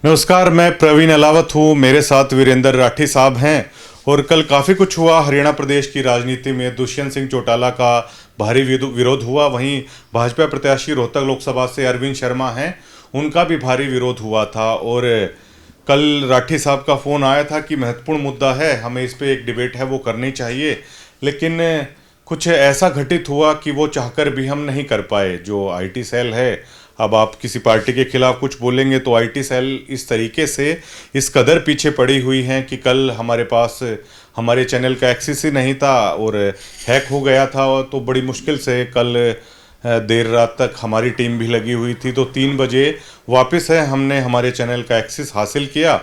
नमस्कार, मैं प्रवीण अलावत हूँ। मेरे साथ वीरेंद्र राठी साहब हैं। और कल काफ़ी कुछ हुआ हरियाणा प्रदेश की राजनीति में। दुष्यंत सिंह चौटाला का भारी विरोध हुआ। वहीं भाजपा प्रत्याशी रोहतक लोकसभा से अरविंद शर्मा हैं, उनका भी भारी विरोध हुआ था। और कल राठी साहब का फ़ोन आया था कि महत्वपूर्ण मुद्दा है, हमें इस पे एक डिबेट है वो करनी चाहिए। लेकिन कुछ ऐसा घटित हुआ कि वो चाहकर भी हम नहीं कर पाए। जो आईटी सेल है, अब आप किसी पार्टी के खिलाफ कुछ बोलेंगे तो आईटी सेल इस तरीके से इस कदर पीछे पड़ी हुई हैं कि कल हमारे पास हमारे चैनल का एक्सेस ही नहीं था और हैक हो गया था। तो बड़ी मुश्किल से कल देर रात तक हमारी टीम भी लगी हुई थी। तो 3 बजे वापस है हमने हमारे चैनल का एक्सेस हासिल किया।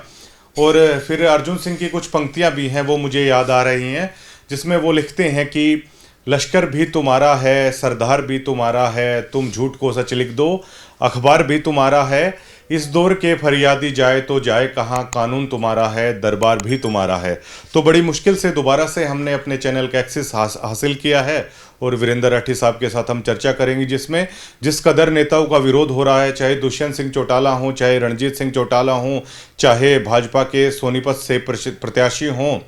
और फिर अर्जुन सिंह की कुछ पंक्तियां भी हैं वो मुझे याद आ रही हैं, जिसमें वो लिखते हैं कि लश्कर भी तुम्हारा है, सरदार भी तुम्हारा है, तुम झूठ को सच लिख दो, अखबार भी तुम्हारा है, इस दौर के फरियादी जाए तो जाए कहाँ, कानून तुम्हारा है, दरबार भी तुम्हारा है। तो बड़ी मुश्किल से दोबारा से हमने अपने चैनल का एक्सेस हासिल किया है। और वीरेंद्र राठी साहब के साथ हम चर्चा करेंगे, जिसमें जिस कदर नेताओं का विरोध हो रहा है, चाहे दुष्यंत सिंह चौटाला हों, चाहे रणजीत सिंह चौटाला हों, चाहे भाजपा के सोनीपत से प्रत्याशी हों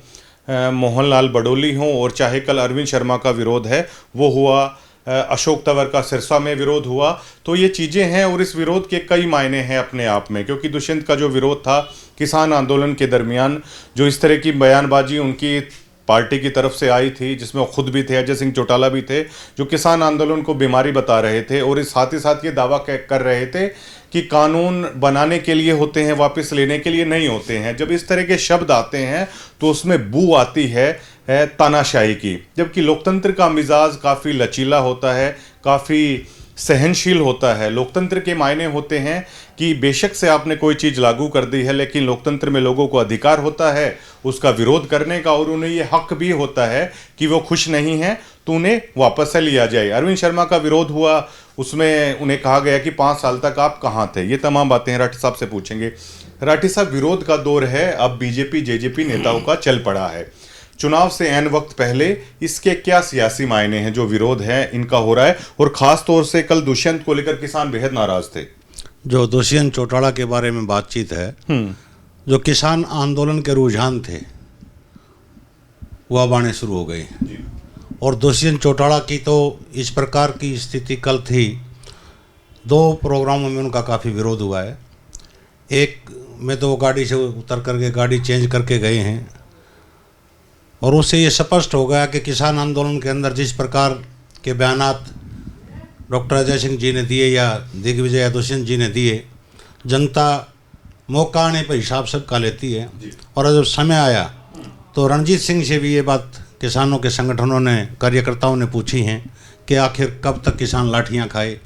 मोहनलाल बडोली हों, और चाहे कल अरविंद शर्मा का विरोध है वो हुआ, अशोक तंवर का सिरसा में विरोध हुआ। तो ये चीज़ें हैं और इस विरोध के कई मायने हैं अपने आप में। क्योंकि दुष्यंत का जो विरोध था किसान आंदोलन के दरमियान, जो इस तरह की बयानबाजी उनकी पार्टी की तरफ से आई थी, जिसमें वो खुद भी थे, अजय सिंह चौटाला भी थे, जो किसान आंदोलन को बीमारी बता रहे थे। और इस साथ ही साथ ये दावा कर रहे थे कि कानून बनाने के लिए होते हैं, वापस लेने के लिए नहीं होते हैं। जब इस तरह के शब्द आते हैं तो उसमें बू आती है तानाशाही की। जबकि लोकतंत्र का मिजाज काफ़ी लचीला होता है, काफ़ी सहनशील होता है। लोकतंत्र के मायने होते हैं कि बेशक से आपने कोई चीज़ लागू कर दी है, लेकिन लोकतंत्र में लोगों को अधिकार होता है उसका विरोध करने का, और उन्हें ये हक भी होता है कि वो खुश नहीं हैं तो उन्हें वापस से लिया जाए। अरविंद शर्मा का विरोध हुआ, उसमें उन्हें कहा गया कि 5 साल तक आप कहाँ थे। ये तमाम बातें राठी साहब से पूछेंगे। राठी साहब, विरोध का दौर है, अब बीजेपी जेजेपी नेताओं का चल पड़ा है। चुनाव से ऐन वक्त पहले इसके क्या सियासी मायने हैं जो विरोध है इनका हो रहा है? और ख़ास तौर से कल दुष्यंत को लेकर किसान बेहद नाराज थे। जो दुष्यंत चौटाला के बारे में बातचीत है, जो किसान आंदोलन के रुझान थे वो अब आने शुरू हो गए। और दुष्यंत चौटाला की तो इस प्रकार की स्थिति कल थी, 2 प्रोग्रामों में उनका काफ़ी विरोध हुआ है। एक में तो वो गाड़ी से उतर करके गाड़ी चेंज करके गए हैं, और उससे ये स्पष्ट हो गया कि किसान आंदोलन के अंदर जिस प्रकार के बयानात डॉक्टर अजय सिंह जी ने दिए या दिग्विजय या दुष्यंत जी ने दिए, जनता मौका आने पर हिसाब सबका लेती है। और जब समय आया तो रणजीत सिंह से भी ये बात किसानों के संगठनों ने, कार्यकर्ताओं ने पूछी हैं कि आखिर कब तक किसान लाठियां खाए।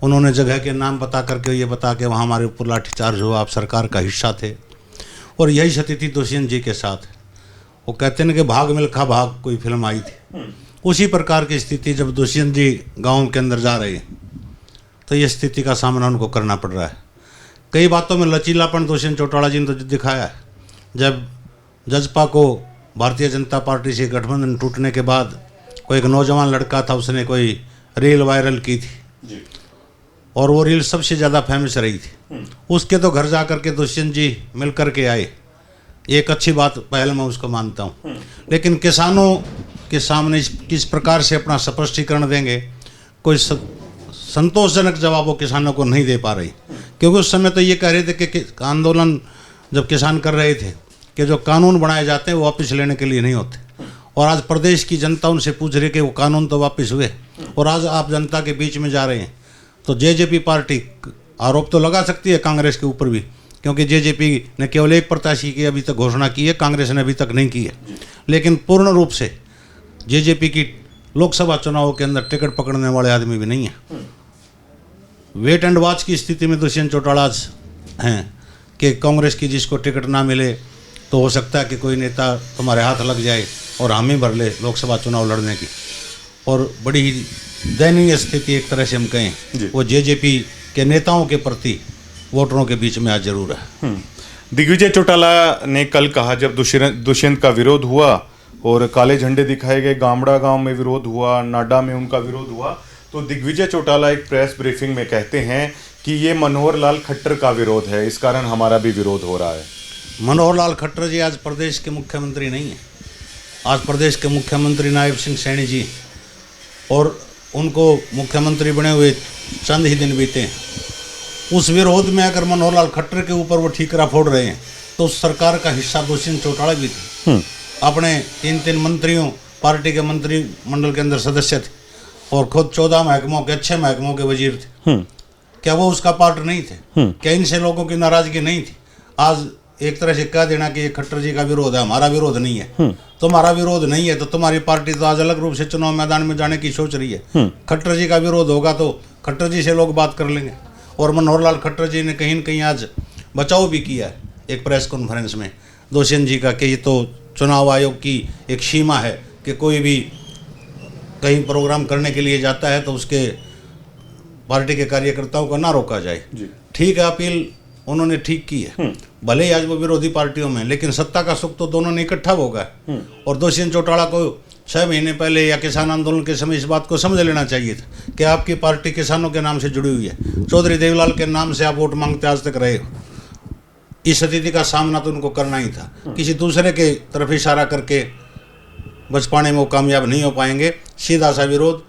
उन्होंने जगह के नाम बता करके ये बता के वहाँ हमारे ऊपर लाठीचार्ज हुआ, आप सरकार का हिस्सा थे। और यही स्थिति थी दुष्यंत जी के साथ। वो कहते हैं कि भाग मिल्खा भाग कोई फिल्म आई थी, उसी प्रकार की स्थिति जब दुष्यंत जी गांव के अंदर जा रहे हैं तो ये स्थिति का सामना उनको करना पड़ रहा है। कई बातों में लचीलापन दुष्यंत चौटाला जी ने तो दिखाया है। जब जजपा को भारतीय जनता पार्टी से गठबंधन टूटने के बाद कोई एक नौजवान लड़का था, उसने कोई रील वायरल की थी और वो रील सबसे ज़्यादा फेमस रही थी। उसके तो घर जा कर के दुष्यंत जी मिल कर के आए, एक अच्छी बात पहले मैं उसको मानता हूँ। लेकिन किसानों के सामने किस प्रकार से अपना स्पष्टीकरण देंगे, कोई संतोषजनक जवाब वो किसानों को नहीं दे पा रही। क्योंकि उस समय तो ये कह रहे थे कि आंदोलन जब किसान कर रहे थे कि जो कानून बनाए जाते हैं वो वापस लेने के लिए नहीं होते। और आज प्रदेश की जनता उनसे पूछ रही है कि वो कानून तो वापस हुए, और आज आप जनता के बीच में जा रहे हैं। तो जेजेपी पार्टी आरोप तो लगा सकती है कांग्रेस के ऊपर भी, क्योंकि जेजेपी ने केवल एक प्रत्याशी की अभी तक घोषणा की है, कांग्रेस ने अभी तक नहीं की है। लेकिन पूर्ण रूप से जेजेपी की लोकसभा चुनाव के अंदर टिकट पकड़ने वाले आदमी भी नहीं है। वेट एंड वॉच की स्थिति में दुष्यंत चौटाला हैं कि कांग्रेस की जिसको टिकट ना मिले तो हो सकता है कि कोई नेता तुम्हारे हाथ लग जाए और हामी भर ले लोकसभा चुनाव लड़ने की। और बड़ी ही दयनीय स्थिति एक तरह से हम कहें वो जेजेपी के नेताओं के प्रति वोटरों के बीच में आज जरूर है। दिग्विजय चौटाला ने कल कहा, जब दुष्यंत का विरोध हुआ और काले झंडे दिखाए गए, गामड़ा गांव में विरोध हुआ, नाडा में उनका विरोध हुआ, तो दिग्विजय चौटाला एक प्रेस ब्रीफिंग में कहते हैं कि ये मनोहर लाल खट्टर का विरोध है, इस कारण हमारा भी विरोध हो रहा है। मनोहर लाल खट्टर जी आज प्रदेश के मुख्यमंत्री नहीं हैं। आज प्रदेश के मुख्यमंत्री नायब सिंह सैनी जी, और उनको मुख्यमंत्री बने हुए चंद ही दिन बीते हैं। उस विरोध में अगर मनोहर लाल खट्टर के ऊपर वो ठीकरा फोड़ रहे हैं तो उस सरकार का हिस्सा दुष्यंत चौटाला भी थे। अपने 3 मंत्रियों, पार्टी के मंत्रिमंडल के अंदर सदस्य थे और खुद 14 महकमों के, अच्छे महकमों के वजीर थे। क्या वो उसका पार्ट नहीं थे? क्या इनसे लोगों की नाराजगी नहीं थी? आज एक तरह से कह देना कि ये खट्टर जी का विरोध है, हमारा विरोध नहीं है। तुम्हारा विरोध नहीं है तो तुम्हारी पार्टी तो आज अलग रूप से चुनाव मैदान में जाने की सोच रही है। खट्टर जी का विरोध होगा तो खट्टर जी से लोग बात कर लेंगे। और मनोहर लाल खट्टर जी ने कहीं न कहीं आज बचाव भी किया है एक प्रेस कॉन्फ्रेंस में दुष्यंत जी का, कि ये तो चुनाव आयोग की एक सीमा है कि कोई भी कहीं प्रोग्राम करने के लिए जाता है तो उसके पार्टी के कार्यकर्ताओं को ना रोका जाए। ठीक है, अपील उन्होंने ठीक की है, भले ही आज वो विरोधी पार्टियों में, लेकिन सत्ता का सुख तो दोनों ने इकट्ठा होगा। और दुष्यंत चौटाला को 6 महीने पहले या किसान आंदोलन के समय इस बात को समझ लेना चाहिए था कि आपकी पार्टी किसानों के नाम से जुड़ी हुई है। चौधरी देवीलाल के नाम से आप वोट मांगते आज तक रहे हो। इस स्थिति का सामना तो उनको करना ही था। किसी दूसरे के तरफ इशारा करके बच पाने में वो कामयाब नहीं हो पाएंगे। सीधा सा विरोध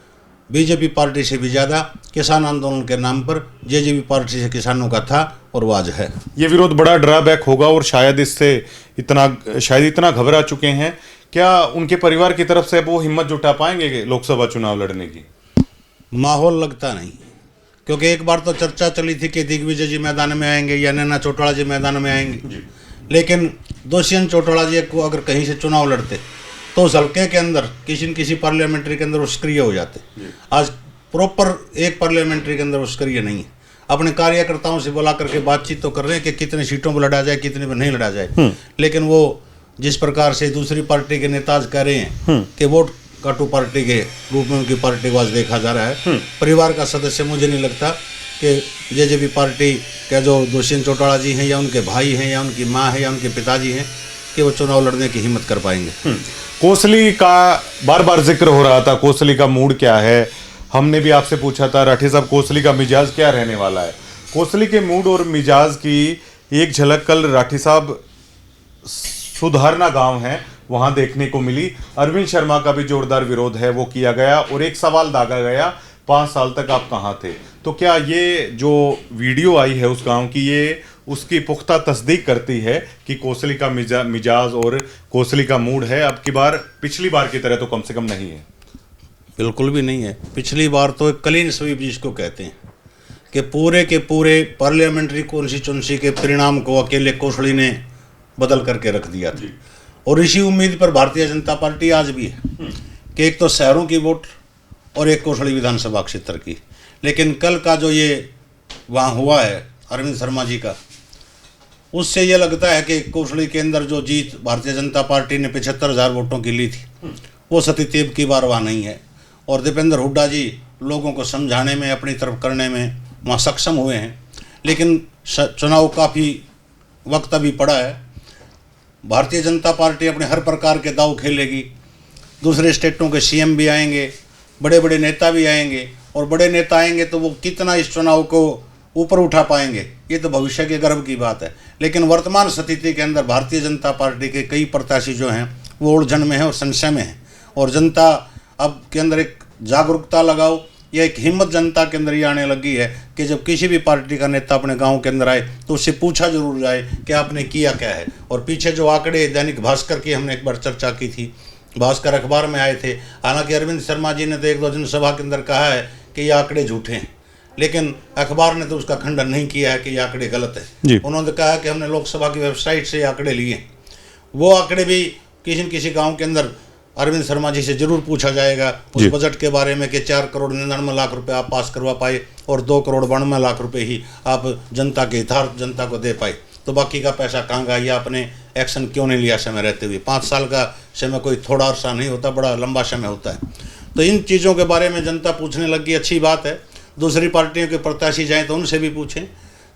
बीजेपी पार्टी से भी ज़्यादा किसान आंदोलन के नाम पर जेजेपी पार्टी से किसानों का था और वो आज है। ये विरोध बड़ा ड्रॉबैक होगा और शायद इतना घबरा चुके हैं। क्या उनके परिवार की तरफ से वो हिम्मत जुटा पाएंगे लोकसभा चुनाव लड़ने की? माहौल लगता नहीं, क्योंकि एक बार तो चर्चा चली थी कि दिग्विजय जी मैदान में आएंगे या नैना चौटाला जी मैदान में आएंगे, लेकिन दुष्यंत चौटाला जी को अगर कहीं से चुनाव लड़ते तो उस हल्के के अंदर किसी न किसी पार्लियामेंट्री के अंदर वो सक्रिय हो जाते। आज प्रॉपर एक पार्लियामेंट्री के अंदर वो सक्रिय नहीं है। अपने कार्यकर्ताओं से बुला करके बातचीत तो कर रहे हैं कि कितने सीटों पर लड़ा जाए, कितने पर नहीं लड़ा जाए, लेकिन वो जिस प्रकार से दूसरी पार्टी के नेता कह रहे हैं कि वोट काटू पार्टी के रूप में उनकी पार्टी को आज देखा जा रहा है। परिवार का सदस्य मुझे नहीं लगता कि जेजेपी पार्टी के जो दुष्यंत चौटाला जी हैं या उनके भाई हैं या उनकी माँ है या उनके पिताजी हैं कि वो चुनाव लड़ने की हिम्मत कर पाएंगे। कोसली का बार बार जिक्र हो रहा था, कोसली का मूड क्या है? हमने भी आपसे पूछा था राठी साहब, कोसली का मिजाज क्या रहने वाला है? कोसली के मूड और मिजाज की एक झलक कल राठी साहब सुधारना गांव है वहां देखने को मिली। अरविंद शर्मा का भी जोरदार विरोध है वो किया गया और एक सवाल दागा गया, 5 साल तक आप कहाँ थे? तो क्या ये जो वीडियो आई है उस गांव की, ये उसकी पुख्ता तस्दीक करती है कि कोसली का मिजाज और कोसली का मूड है अब की बार पिछली बार की तरह तो कम से कम नहीं है? बिल्कुल भी नहीं है। पिछली बार तो एक क्लीन स्वीप जिसको कहते हैं कि पूरे के पूरे पार्लियामेंट्री कॉन्स्टिट्यूंसी के परिणाम को अकेले कोसली ने बदल करके रख दिया था। और इसी उम्मीद पर भारतीय जनता पार्टी आज भी है कि एक तो शहरों की वोट और एक कोसली विधानसभा क्षेत्र की। लेकिन कल का जो ये वहाँ हुआ है अरविंद शर्मा जी का, उससे ये लगता है कि कोसली के अंदर जो जीत भारतीय जनता पार्टी ने 75,000 वोटों की ली थी वो सतीदेव की बार वहाँ नहीं है। और दीपेंद्र हुड्डा जी लोगों को समझाने में, अपनी तरफ करने में वहाँ सक्षम हुए हैं, लेकिन चुनाव काफ़ी वक्त अभी पड़ा है। भारतीय जनता पार्टी अपने हर प्रकार के दाव खेलेगी। दूसरे स्टेटों के सीएम भी आएंगे, बड़े बड़े नेता भी आएंगे, और बड़े नेता आएंगे तो वो कितना इस चुनाव को ऊपर उठा पाएंगे ये तो भविष्य के गर्व की बात है। लेकिन वर्तमान स्थिति के अंदर भारतीय जनता पार्टी के कई प्रत्याशी जो हैं वो उलझन में है और संशय में है। और जनता अब के अंदर एक जागरूकता लगाओ या एक हिम्मत जनता के अंदर ये आने लगी है कि जब किसी भी पार्टी का नेता अपने गांव के अंदर आए तो उससे पूछा जरूर जाए कि आपने किया क्या है। और पीछे जो आंकड़े दैनिक भास्कर की हमने एक बार चर्चा की थी, भास्कर अखबार में आए थे। हालांकि अरविंद शर्मा जी ने तो 1-2 जनसभा के अंदर कहा है कि ये आंकड़े झूठे हैं, लेकिन अखबार ने तो उसका खंडन नहीं किया है कि ये आंकड़े गलत है। उन्होंने कहा कि हमने लोकसभा की वेबसाइट से आंकड़े लिए। वो आंकड़े भी किसी न किसी गाँव के अंदर अरविंद शर्मा जी से जरूर पूछा जाएगा उस बजट के बारे में कि 4 करोड़ 99 लाख रुपए आप पास करवा पाए और 2 करोड़ 92 लाख रुपए ही आप जनता के हितार्थ जनता को दे पाए, तो बाकी का पैसा कहाँ गया? या आपने एक्शन क्यों नहीं लिया समय रहते हुए? 5 साल का समय कोई थोड़ा अरसा नहीं होता, बड़ा लंबा समय होता है। तो इन चीज़ों के बारे में जनता पूछने लगी, अच्छी बात है। दूसरी पार्टियों के प्रत्याशी जाएँ तो उनसे भी पूछें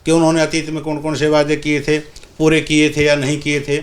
कि उन्होंने अतीत में कौन कौन से वादे किए थे, पूरे किए थे या नहीं किए थे।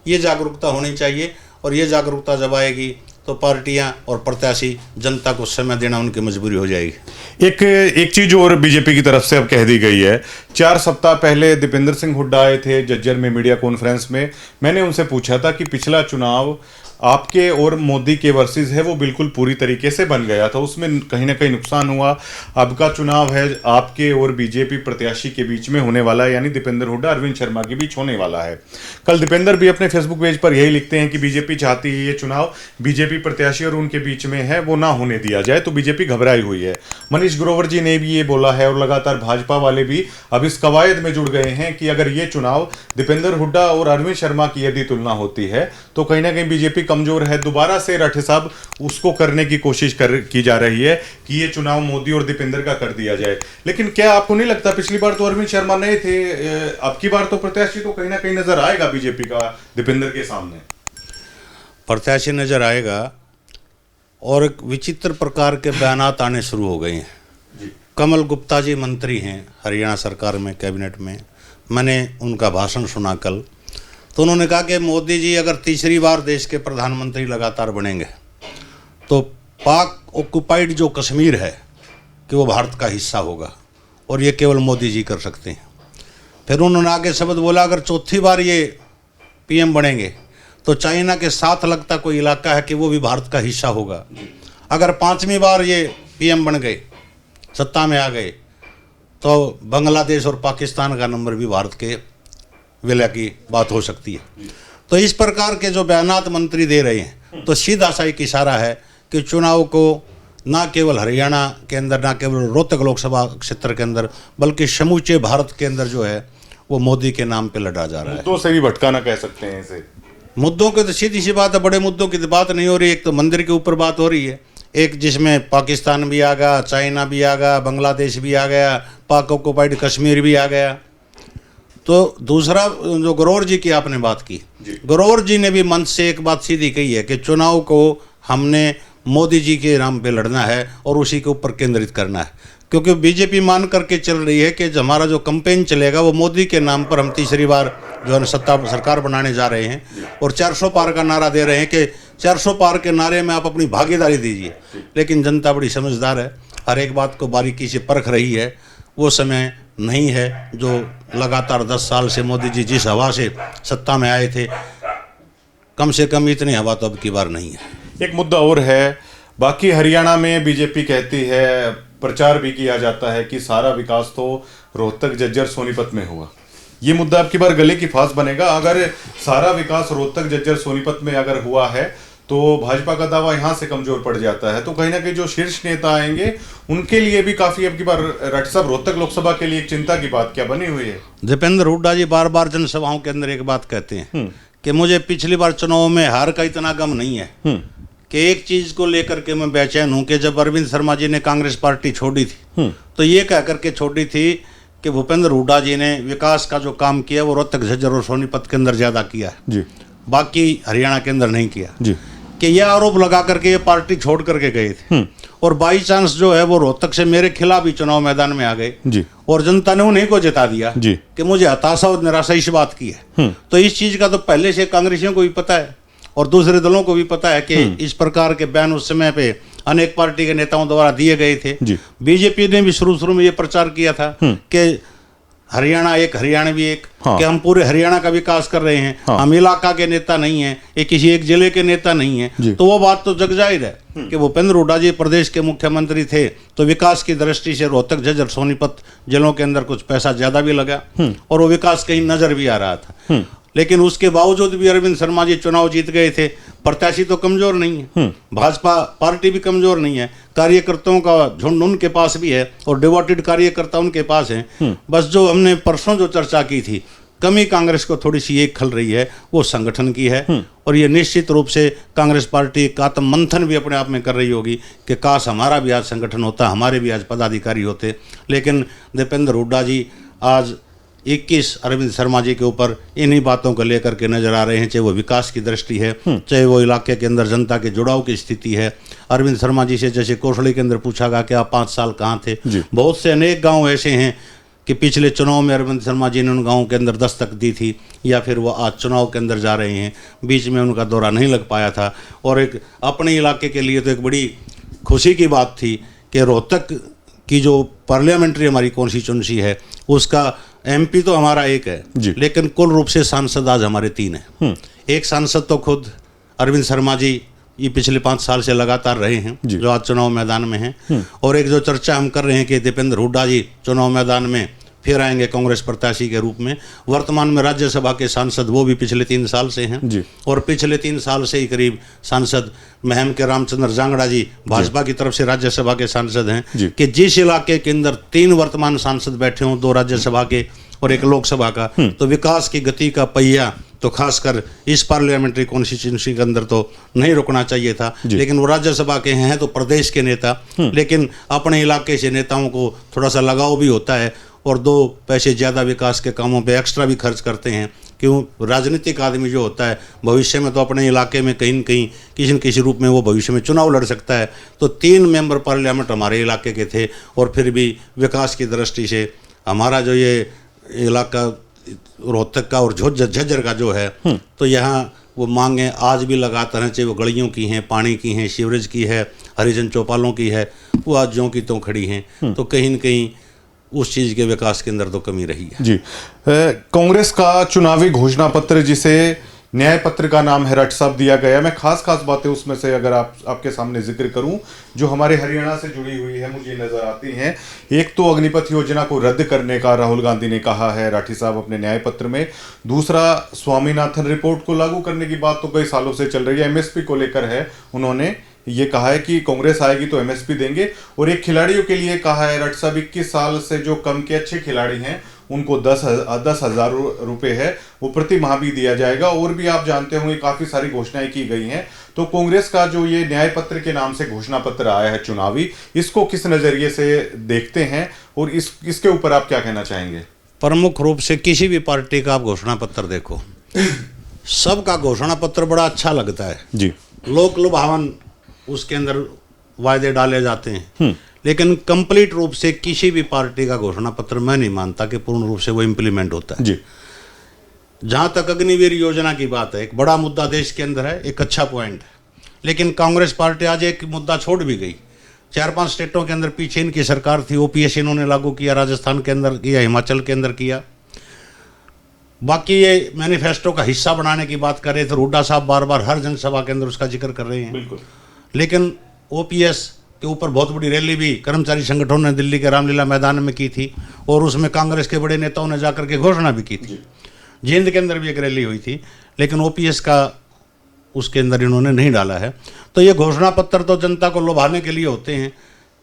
ये जागरूकता होनी चाहिए। और ये जागरूकता जब आएगी तो पार्टियां और प्रत्याशी जनता को समय देना उनकी मजबूरी हो जाएगी। एक चीज और बीजेपी की तरफ से अब कह दी गई है। 4 सप्ताह पहले दीपेंद्र सिंह हुड्डा आए थे जज्जर में मीडिया कॉन्फ्रेंस में। मैंने उनसे पूछा था कि पिछला चुनाव आपके और मोदी के वर्सेस है वो बिल्कुल पूरी तरीके से बन गया था, उसमें कहीं ना कहीं नुकसान हुआ। अब का चुनाव है आपके और बीजेपी प्रत्याशी के बीच में होने वाला है, यानी दीपेंद्र हुड्डा अरविंद शर्मा के बीच होने वाला है। कल दीपेंद्र भी अपने फेसबुक पेज पर यही लिखते हैं कि बीजेपी चाहती है ये चुनाव बीजेपी प्रत्याशी और उनके बीच में है वो ना होने दिया जाए, तो बीजेपी घबराई हुई है। मनीष ग्रोवर जी ने भी ये बोला है और लगातार भाजपा वाले भी अब इस कवायद में जुड़ गए हैं कि अगर ये चुनाव दीपेंद्र हुड्डा और अरविंद शर्मा की यदि तुलना होती है तो कहीं ना कहीं बीजेपी कमजोर है। दोबारा से राठे साहब उसको करने की कोशिश की जा रही है कि ये चुनाव मोदी और दीपेंद्र का कर दिया जाए। लेकिन क्या आपको नहीं लगता, पिछली बार तो अरविंद शर्मा नहीं थे, अब की बार तो प्रत्याशी तो कहीं ना कहीं नजर आएगा बीजेपी का दीपेंद्र के सामने? प्रत्याशी नजर आएगा और एक विचित्र प्रकार के बयानात आने शुरू हो गए हैं। कमल गुप्ता जी मंत्री हैं हरियाणा सरकार में, कैबिनेट में। मैंने उनका भाषण सुना कल, तो उन्होंने कहा कि मोदी जी अगर तीसरी बार देश के प्रधानमंत्री लगातार बनेंगे तो पाक ऑक्युपाइड जो कश्मीर है कि वो भारत का हिस्सा होगा और ये केवल मोदी जी कर सकते हैं। फिर उन्होंने आगे शब्द बोला अगर चौथी बार ये पीएम बनेंगे तो चाइना के साथ लगता कोई इलाका है कि वो भी भारत का हिस्सा होगा। अगर 5वीं बार ये पीएम बन गए, सत्ता में आ गए, तो बांग्लादेश और पाकिस्तान का नंबर भी भारत के विलय की बात हो सकती है। तो इस प्रकार के जो बयानात मंत्री दे रहे हैं तो सीधा सा एक इशारा है कि चुनाव को ना केवल हरियाणा के अंदर, ना केवल रोहतक लोकसभा क्षेत्र के अंदर, बल्कि समूचे भारत के अंदर जो है वो मोदी के नाम पे लड़ा जा रहा है। मुद्दों से भी भटकाना कह सकते हैं इसे। मुद्दों की तो सीधी सी बात है, बड़े मुद्दों की तो बात नहीं हो रही। एक तो मंदिर के ऊपर बात हो रही है, एक जिसमें पाकिस्तान भी आ गया, चाइना भी आ गया, बांग्लादेश भी आ गया, पाक ऑक्युपाइड कश्मीर भी आ गया। तो दूसरा जो ग्रोवर जी की आपने बात की, ग्रोवर जी ने भी मंच से एक बात सीधी कही है कि चुनाव को हमने मोदी जी के नाम पे लड़ना है और उसी के ऊपर केंद्रित करना है, क्योंकि बीजेपी मान करके चल रही है कि हमारा जो कैंपेन चलेगा वो मोदी के नाम पर हम तीसरी बार जो है सत्ता सरकार बनाने जा रहे हैं और 400 पार का नारा दे रहे हैं कि 400 पार के नारे में आप अपनी भागीदारी दीजिए। लेकिन जनता बड़ी समझदार है, हर एक बात को बारीकी से परख रही है। वो समय नहीं है जो लगातार 10 साल से मोदी जी जिस हवा से सत्ता में आए थे, कम से कम इतनी हवा तो अब की बार नहीं है। एक मुद्दा और है, बाकी हरियाणा में बीजेपी कहती है, प्रचार भी किया जाता है कि सारा विकास तो रोहतक जज्जर सोनीपत में हुआ। ये मुद्दा अब की बार गले की फांस बनेगा। अगर सारा विकास रोहतक जज्जर सोनीपत में अगर हुआ है तो भाजपा का दावा यहाँ से कमजोर पड़ जाता है। तो कहीं ना कहीं जो शीर्ष नेता आएंगे उनके लिए भी काफी अब की बार राठे साहब रोहतक लोकसभा के लिए एक चिंता की बात क्या बनी हुई है? दीपेंद्र हुड्डा जी बार बार जनसभाओं के अंदर एक बात कहते हैं कि मुझे पिछली बार चुनाव में हार का इतना गम नहीं है कि एक चीज को लेकर के मैं बेचैन हूं कि जब अरविंद शर्मा जी ने कांग्रेस पार्टी छोड़ी थी तो ये कह करके छोड़ी थी कि भूपेंद्र हुड्डा जी ने विकास का जो काम किया वो रोहतक झज्जर और सोनीपत के अंदर ज्यादा किया है जी, बाकी हरियाणा के अंदर नहीं किया जी। कि यह आरोप लगा करके ये पार्टी छोड़ करके गए थे और बाई चांस जो है वो रोहतक से मेरे खिलाफ ही चुनाव मैदान में आ गए जी, और जनता ने उन्हीं को जिता दिया जी कि मुझे हताशा और निराशा इस बात की है। तो इस चीज का तो पहले से कांग्रेसियों को भी पता है और दूसरे दलों को भी पता है कि इस प्रकार के बयान उस समय पे अनेक पार्टी के नेताओं द्वारा दिए गए थे। बीजेपी ने भी शुरू में ये प्रचार किया था कि हरियाणा एक, हरियाणवी एक, कि हम पूरे हरियाणा का विकास कर रहे हैं, हम इलाका के नेता नहीं हैं, ये किसी एक जिले के नेता नहीं है। तो वो बात तो जग जाहिर है कि भूपेंद्र हुड्डा जी प्रदेश के मुख्यमंत्री थे तो विकास की दृष्टि से रोहतक झज्जर सोनीपत जिलों के अंदर कुछ पैसा ज्यादा भी लगा और वो विकास कहीं नजर भी आ रहा था। लेकिन उसके बावजूद भी अरविंद शर्मा जी चुनाव जीत गए थे। प्रत्याशी तो कमजोर नहीं है, भाजपा पार्टी भी कमजोर नहीं है, कार्यकर्ताओं का झुंड उनके पास भी है और डिवोटेड कार्यकर्ता उनके पास हैं। बस जो हमने परसों जो चर्चा की थी, कमी कांग्रेस को थोड़ी सी एक खल रही है वो संगठन की है और ये निश्चित रूप से कांग्रेस पार्टी एक आत्म मंथन भी अपने आप में कर रही होगी कि काश हमारा भी आज संगठन होता, हमारे भी आज पदाधिकारी होते। लेकिन दीपेंद्र हुड्डा जी आज 21 अरविंद शर्मा जी के ऊपर इन्हीं बातों को लेकर के नजर आ रहे हैं, चाहे वो विकास की दृष्टि है, चाहे वो इलाके के अंदर जनता के जुड़ाव की स्थिति है। अरविंद शर्मा जी से जैसे कोसड़ी के अंदर पूछा गया कि आप 5 साल कहाँ थे, बहुत से अनेक गांव ऐसे हैं कि पिछले चुनाव में अरविंद शर्मा जी ने उन गाँव के अंदर दस्तक दी थी, या फिर वो आज चुनाव के अंदर जा रहे हैं, बीच में उनका दौरा नहीं लग पाया था। और एक अपने इलाके के लिए तो एक बड़ी खुशी की बात थी कि रोहतक की जो पार्लियामेंट्री हमारी कॉन्स्टिट्यूंसी है उसका एमपी तो हमारा एक है, लेकिन कुल रूप से सांसद आज हमारे 3 हैं। एक सांसद तो खुद अरविंद शर्मा जी ये पिछले 5 साल से लगातार रहे हैं, जो आज चुनाव मैदान में हैं। और एक जो चर्चा हम कर रहे हैं कि दीपेंद्र हुड्डा जी चुनाव मैदान में फिर आएंगे कांग्रेस प्रत्याशी के रूप में। वर्तमान में राज्यसभा के सांसद वो भी पिछले 3 साल से हैं, और पिछले 3 साल से ही करीब सांसद महम के रामचंद्र जांगड़ा जी भाजपा की तरफ से राज्यसभा के सांसद हैं। कि जिस इलाके के अंदर 3 वर्तमान सांसद बैठे हों, 2 राज्यसभा के और 1 लोकसभा का, तो विकास की गति का पहिया तो खासकर इस पार्लियामेंट्री कॉन्स्टिट्यूंसी के अंदर तो नहीं रुकना चाहिए था। लेकिन वो राज्यसभा के हैं तो प्रदेश के नेता, लेकिन अपने इलाके से नेताओं को थोड़ा सा लगाव भी होता है, और 2 पैसे ज़्यादा विकास के कामों पे एक्स्ट्रा भी खर्च करते हैं। क्यों, राजनीतिक आदमी जो होता है भविष्य में तो अपने इलाके में कहीं न कहीं किसी न किसी रूप में वो भविष्य में चुनाव लड़ सकता है। तो 3 मेंबर पार्लियामेंट हमारे इलाके के थे, और फिर भी विकास की दृष्टि से हमारा जो ये इलाका रोहतक का और झज्जर का जो है, तो यहाँ वो मांगें आज भी लगातार हैं, चाहे वो गलियों की हैं, पानी की हैं, सीवरेज की है, हरिजन चौपालों की है, वो आज ज्यों की त्यों खड़ी हैं। तो कहीं न कहीं उस चीज़ के विकास के अंदर तो कमी रही है। जी, कांग्रेस का चुनावी घोषणा पत्र जिसे न्याय पत्र का नाम है रट साहब दिया गया, मैं खास बातें उसमें से अगर आपके सामने जिक्र करूं जो हमारे हरियाणा से जुड़ी हुई है मुझे नजर आती हैं। एक तो अग्निपथ योजना को रद्द करने का राहुल गांधी ने कहा है राठी साहब अपने न्याय पत्र में। दूसरा, स्वामीनाथन रिपोर्ट को लागू करने की बात तो कई सालों से चल रही है, एमएसपी को लेकर है, उन्होंने ये कहा है कि कांग्रेस आएगी तो एमएसपी देंगे। और एक खिलाड़ियों के लिए कहा है रट साहब 21 साल से जो कम के अच्छे खिलाड़ी हैं उनको 10,000 रुपये है वो प्रति माह भी दिया जाएगा। और भी आप जानते होंगे काफी सारी घोषणाएं की गई हैं। तो कांग्रेस का जो ये न्याय पत्र के नाम से घोषणा पत्र आया है चुनावी, इसको किस नजरिए से देखते हैं और इसके ऊपर आप क्या कहना चाहेंगे? प्रमुख रूप से किसी भी पार्टी का आप घोषणा पत्र देखो, सबका घोषणा पत्र बड़ा अच्छा लगता है जी, लोक लुभावन उसके अंदर वायदे डाले जाते हैं, लेकिन कंप्लीट रूप से किसी भी पार्टी का घोषणा पत्र मैं नहीं मानता कि पूर्ण रूप से वो इम्प्लीमेंट होता है। जी, जहां तक अग्निवीर योजना की बात है, एक बड़ा मुद्दा देश के अंदर है, एक अच्छा पॉइंट है, लेकिन कांग्रेस पार्टी आज एक मुद्दा छोड़ भी गई। 4-5 स्टेटों के अंदर पीछे इनकी सरकार थी, ओपीएस इन्होंने लागू किया, राजस्थान के अंदर किया, हिमाचल के अंदर किया। बाकी ये मैनिफेस्टो का हिस्सा बनाने की बात कर रहे थे, हुड्डा साहब बार बार हर जनसभा के अंदर उसका जिक्र कर रहे हैं। बिल्कुल। लेकिन ओपीएस के ऊपर बहुत बड़ी रैली भी कर्मचारी संगठनों ने दिल्ली के रामलीला मैदान में की थी, और उसमें कांग्रेस के बड़े नेताओं ने जाकर के घोषणा भी की थी। जींद के अंदर भी एक रैली हुई थी, लेकिन ओपीएस का उसके अंदर इन्होंने नहीं डाला है। तो ये घोषणा पत्र तो जनता को लुभाने के लिए होते हैं,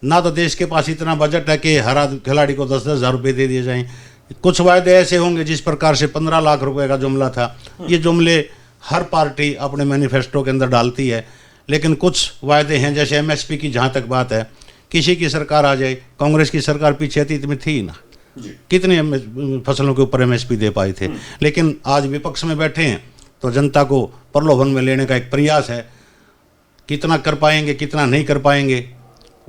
ना तो देश के पास इतना बजट है कि हर खिलाड़ी को 10-10 हज़ार रुपये दे दिए जाएं। कुछ वायदे ऐसे होंगे जिस प्रकार से 15 लाख रुपए का जुमला था, ये जुमले हर पार्टी अपने मैनिफेस्टो के अंदर डालती है। लेकिन कुछ वायदे हैं, जैसे एमएसपी की जहाँ तक बात है, किसी की सरकार आ जाए, कांग्रेस की सरकार पीछे अतीत में थी ना, कितनी फसलों के ऊपर एमएसपी दे पाए थे। लेकिन आज विपक्ष में बैठे हैं तो जनता को प्रलोभन में लेने का एक प्रयास है, कितना कर पाएंगे कितना नहीं कर पाएंगे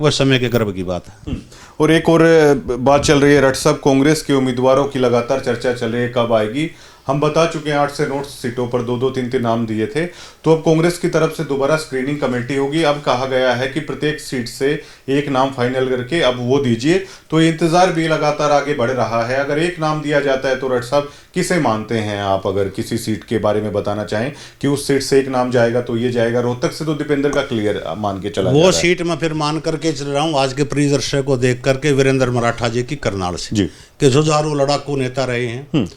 वह समय के गर्भ की बात है। और एक और बात चल रही है रट साहब, कांग्रेस के उम्मीदवारों की लगातार चर्चा चल रही है कब आएगी। हम बता चुके हैं 8 से 9 सीटों पर 2-2, 3-3 नाम दिए थे। तो अब कांग्रेस की तरफ से दोबारा स्क्रीनिंग कमेटी होगी। अब कहा गया है कि प्रत्येक सीट से एक नाम फाइनल करके अब वो दीजिए। तो इंतजार भी लगातार आगे बढ़ रहा है। अगर एक नाम दिया जाता है तो रट साहब किसे मानते हैं आप? अगर किसी सीट के बारे में बताना चाहें कि उस सीट से एक नाम जाएगा तो ये जाएगा। रोहतक से तो दीपेंद्र का क्लियर मान के चला वो सीट मैं फिर मान करके चल रहा हूँ आज के परिदृश्य को देख करके, वीरेंद्र मराठा जी की करनाल से कि जुझारू लड़ाकू नेता रहे हैं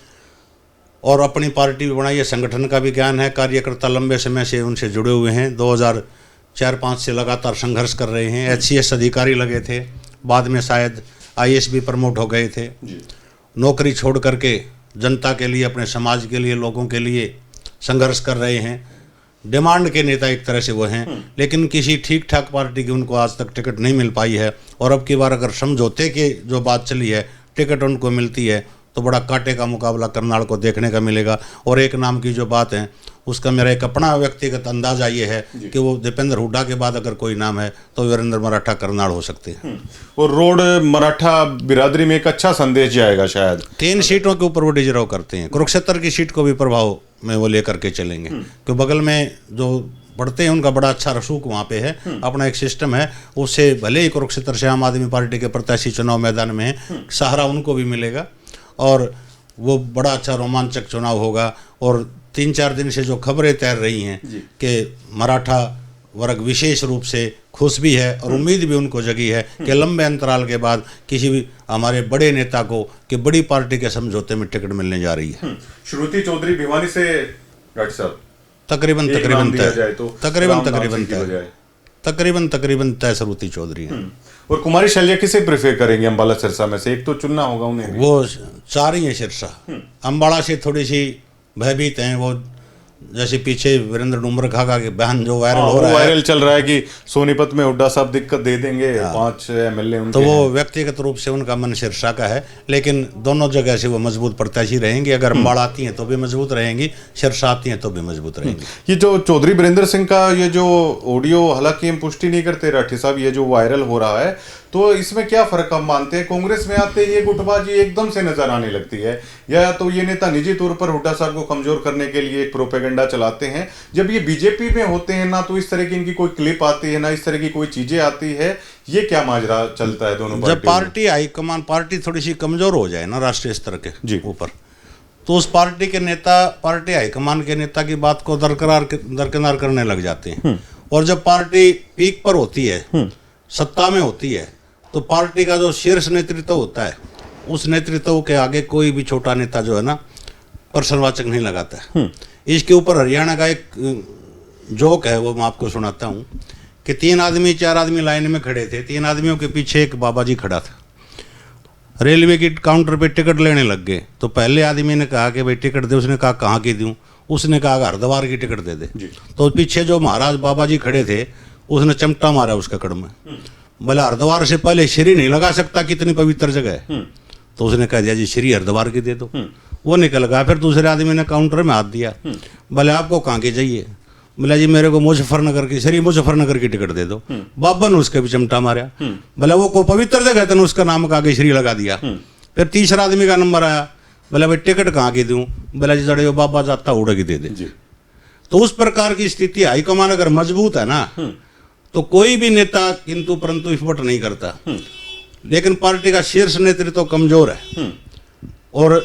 और अपनी पार्टी भी बनाई है, संगठन का भी ज्ञान है, कार्यकर्ता लंबे समय से उनसे जुड़े हुए हैं, 2004-05 से लगातार संघर्ष कर रहे हैं। एचसीएस अधिकारी लगे थे, बाद में शायद आईएएस भी प्रमोट हो गए थे। नौकरी छोड़ करके जनता के लिए, अपने समाज के लिए, लोगों के लिए संघर्ष कर रहे हैं। डिमांड के नेता एक तरह से वो हैं, लेकिन किसी ठीक ठाक पार्टी की उनको आज तक टिकट नहीं मिल पाई है। और अब की बार अगर समझौते की जो बात चली है, टिकट उनको मिलती है तो बड़ा कांटे का मुकाबला करनाल को देखने का मिलेगा। और एक नाम की जो बात है उसका मेरा एक अपना व्यक्तिगत अंदाजा ये है कि वो दीपेंद्र हुड्डा के बाद अगर कोई नाम है तो वीरेंद्र मराठा करनाल हो सकते हैं। और रोड मराठा बिरादरी में एक अच्छा संदेश जाएगा शायद। 3 सीटों के ऊपर वो डिजर्व करते हैं। कुरुक्षेत्र की सीट को भी प्रभाव में वो लेकर के चलेंगे, क्योंकि बगल में जो पढ़ते हैं उनका बड़ा अच्छा रसूख वहाँ पे है, अपना एक सिस्टम है। उससे भले ही कुरुक्षेत्र से आम आदमी पार्टी के प्रत्याशी चुनाव मैदान में है, सहारा उनको भी मिलेगा और वो बड़ा अच्छा रोमांचक चुनाव होगा। और 3-4 दिन से जो खबरें तैर रही हैं कि मराठा वर्ग विशेष रूप से खुश भी है और उम्मीद भी उनको जगी है कि लंबे अंतराल के बाद किसी भी हमारे बड़े नेता को कि बड़ी पार्टी के समझौते में टिकट मिलने जा रही है। श्रुति चौधरी भिवानी से डॉक्टर साहब तकरीबन तय श्रुति चौधरी है। और कुमारी शैलजा किसे प्रेफर करेंगे अंबाला सिरसा में से? एक तो चुनना होगा उन्हें भी। वो 4 ही है सिरसा। अंबाला से थोड़ी सी भयभीत हैं वो, जैसे पीछे वीरेंद्र डुमर खागा के बयान जो वायरल हो रहा है, वायरल चल रहा है कि सोनीपत में हुड्डा साहब दिक्कत दे देंगे, 5 MLA उनके तो वो हैं। व्यक्तिगत रूप से उनका मन सिरसा का है, लेकिन दोनों जगह से वो मजबूत प्रत्याशी रहेंगे। अगर अंबाला आती हैं तो भी मजबूत रहेंगी, सिरसा आती हैं तो भी मजबूत रहेंगी। ये जो चौधरी बीरेंद्र सिंह का ये जो ऑडियो, हालांकि हम पुष्टि नहीं करते राठी साहब, ये जो वायरल हो रहा है, तो इसमें क्या फर्क हम मानते हैं? कांग्रेस में आते ये गुटबाजी एकदम से नजर आने लगती है, या तो ये नेता निजी तौर पर हुड्डा साहब को कमजोर करने के लिए एक प्रोपेगेंडा चलाते हैं। जब ये बीजेपी में होते हैं ना तो इस तरह की इनकी कोई क्लिप आती है, ना इस तरह की कोई चीजें आती है। ये क्या माजरा चलता है दोनों जब पार्टी हाईकमान पार्टी थोड़ी सी कमजोर हो जाए ना राष्ट्रीय स्तर के ऊपर, तो उस पार्टी के नेता पार्टी हाईकमान के नेता की बात को दरकिनार करने लग जाते हैं। और जब पार्टी पीक पर होती है, सत्ता में होती है, तो पार्टी का जो शीर्ष नेतृत्व होता है, उस नेतृत्व के आगे कोई भी छोटा नेता जो है ना प्रश्नवाचक नहीं लगाता है। इसके ऊपर हरियाणा का एक जोक है, वो मैं आपको सुनाता हूँ कि 4 आदमी लाइन में खड़े थे। 3 आदमियों के पीछे एक बाबा जी खड़ा था। रेलवे की काउंटर पे टिकट लेने लग गए, तो पहले आदमी ने कहा कि भाई टिकट दे। उसने कहा कहाँ की दूँ? उसने कहा हरिद्वार की टिकट दे दे। तो पीछे जो महाराज बाबा जी खड़े थे, उसने चमटा मारा उसका कड़ में। बोले हरिद्वार से पहले श्री नहीं लगा सकता, कितनी पवित्र जगह है। तो उसने कह दिया जी श्री हरिद्वार की दे दो। वो निकल गया। फिर दूसरे आदमी ने काउंटर में हाथ दिया। बोले आपको कहाँ की चाहिए? बोला जी मेरे को मुजफ्फरनगर की, श्री मुजफ्फरनगर की टिकट दे दो। बाबा ने उसके भी चमटा मारा। बोला वो को पवित्र जगह था, उसका नाम का आगे श्री लगा दिया। फिर तीसरा आदमी का नंबर आया। बोला भाई टिकट कहाँ की दूँ? बोला जी जड़े बाबा जाता उड़ की दे दे। तो उस प्रकार की स्थिति हाईकमान अगर मजबूत है ना, तो कोई भी नेता किंतु परंतु इफवट नहीं करता। लेकिन पार्टी का शीर्ष नेतृत्व कमजोर है और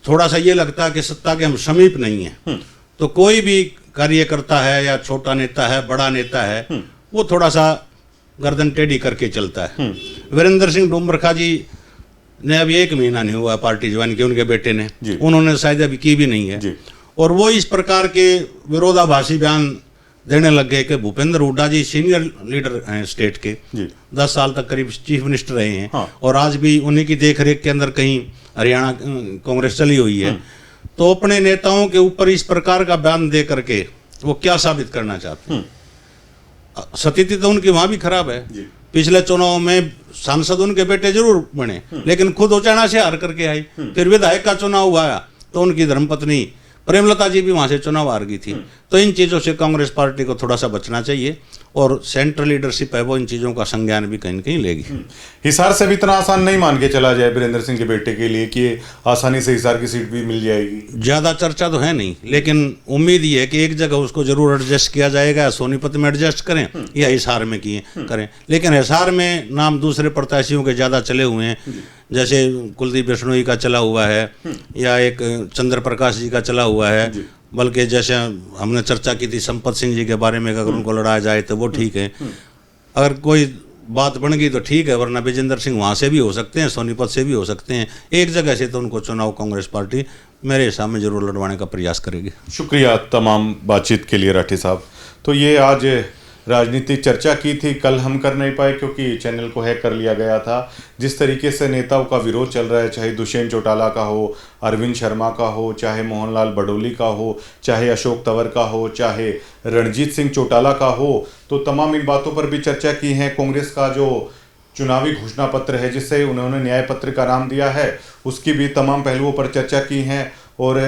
थोड़ा सा ये लगता है कि सत्ता के हम समीप नहीं है, तो कोई भी कार्यकर्ता है या छोटा नेता है, बड़ा नेता है, वो थोड़ा सा गर्दन टेढ़ी करके चलता है। वीरेंद्र सिंह डुमरखा जी ने अभी 1 महीना नहीं हुआ पार्टी ज्वाइन की, उनके बेटे ने, उन्होंने शायद अभी की भी नहीं है। और वो इस प्रकार के विरोधाभासी बयान देने लग गए कि भूपेंद्र हुड्डा जी सीनियर लीडर हैं स्टेट के, 10 साल तक करीब चीफ मिनिस्टर रहे हैं। और आज भी उन्हीं की देखरेख के अंदर कहीं हरियाणा कांग्रेस चली हुई है। तो अपने नेताओं के ऊपर इस प्रकार का बयान दे करके वो क्या साबित करना चाहते हैं? स्थिति तो उनकी वहां भी खराब है। पिछले चुनाव में सांसद उनके बेटे जरूर बने, लेकिन खुद उचाना से हार करके आई। फिर विधायक का चुनाव हुआ तो उनकी धर्मपत्नी प्रेमलता जी भी वहां से चुनाव हार गई थी। तो इन चीज़ों से कांग्रेस पार्टी को थोड़ा सा बचना चाहिए और सेंट्रल लीडरशिप है वो इन चीज़ों का संज्ञान भी कहीं न कहीं लेगी। हिसार से भी इतना आसान नहीं मान के चला जाए बीरेंद्र सिंह के बेटे के लिए कि आसानी से हिसार की सीट भी मिल जाएगी। ज़्यादा चर्चा तो है नहीं, लेकिन उम्मीद ये है कि एक जगह उसको जरूर एडजस्ट किया जाएगा। सोनीपत में एडजस्ट करें या हिसार में करें। लेकिन हिसार में नाम दूसरे प्रत्याशियों के ज़्यादा चले हुए हैं, जैसे कुलदीप बिश्नोई का चला हुआ है या एक चंद्र प्रकाश जी का चला हुआ है। बल्कि जैसे हमने चर्चा की थी संपत सिंह जी के बारे में, अगर उनको लड़ाया जाए तो वो ठीक है। अगर कोई बात बन गई तो ठीक है, वरना विजेंद्र सिंह वहाँ से भी हो सकते हैं, सोनीपत से भी हो सकते हैं। एक जगह से तो उनको चुनाव कांग्रेस पार्टी मेरे हिसाब में जरूर लड़वाने का प्रयास करेगी। शुक्रिया तमाम बातचीत के लिए राठी साहब। तो ये आज राजनीतिक चर्चा की थी, कल हम कर नहीं पाए क्योंकि चैनल को हैक कर लिया गया था। जिस तरीके से नेताओं का विरोध चल रहा है, चाहे दुष्यंत चौटाला का हो, अरविंद शर्मा का हो, चाहे मोहनलाल बडोली का हो, चाहे अशोक तंवर का हो, चाहे रणजीत सिंह चौटाला का हो, तो तमाम इन बातों पर भी चर्चा की है। कांग्रेस का जो चुनावी घोषणा पत्र है जिसे उन्होंने न्याय पत्र का नाम दिया है, उसकी भी तमाम पहलुओं पर चर्चा की है। और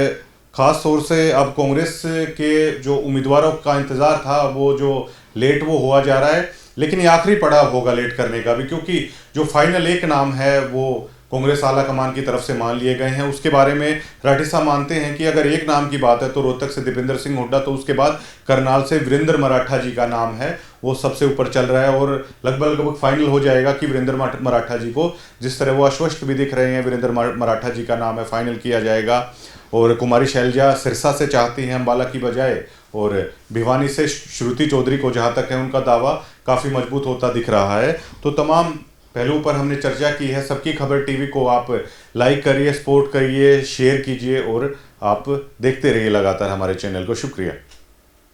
खास तौर से अब कांग्रेस के जो उम्मीदवारों का इंतजार था वो जो लेट वो हुआ जा रहा है, लेकिन ये आखिरी पड़ाव होगा लेट करने का भी, क्योंकि जो फाइनल एक नाम है वो कांग्रेस आला कमान की तरफ से मान लिए गए हैं। उसके बारे में राठी साहब मानते हैं कि अगर एक नाम की बात है तो रोहतक से दीपेंद्र सिंह हुड्डा, तो उसके बाद करनाल से वीरेंद्र मराठा जी का नाम है वो सबसे ऊपर चल रहा है, और लगभग लगभग फाइनल हो जाएगा कि वीरेंद्र मराठा जी को, जिस तरह वो आश्वस्त भी दिख रहे हैं, वीरेंद्र मराठा जी का नाम है फाइनल किया जाएगा। और कुमारी शैलजा सिरसा से चाहती हैं अंबाला की बजाय, और भिवानी से श्रुति चौधरी को जहाँ तक है उनका दावा काफ़ी मजबूत होता दिख रहा है। तो तमाम पहलुओं पर हमने चर्चा की है। सबकी खबर टीवी को आप लाइक करिए, सपोर्ट करिए, शेयर कीजिए और आप देखते रहिए लगातार हमारे चैनल को। शुक्रिया।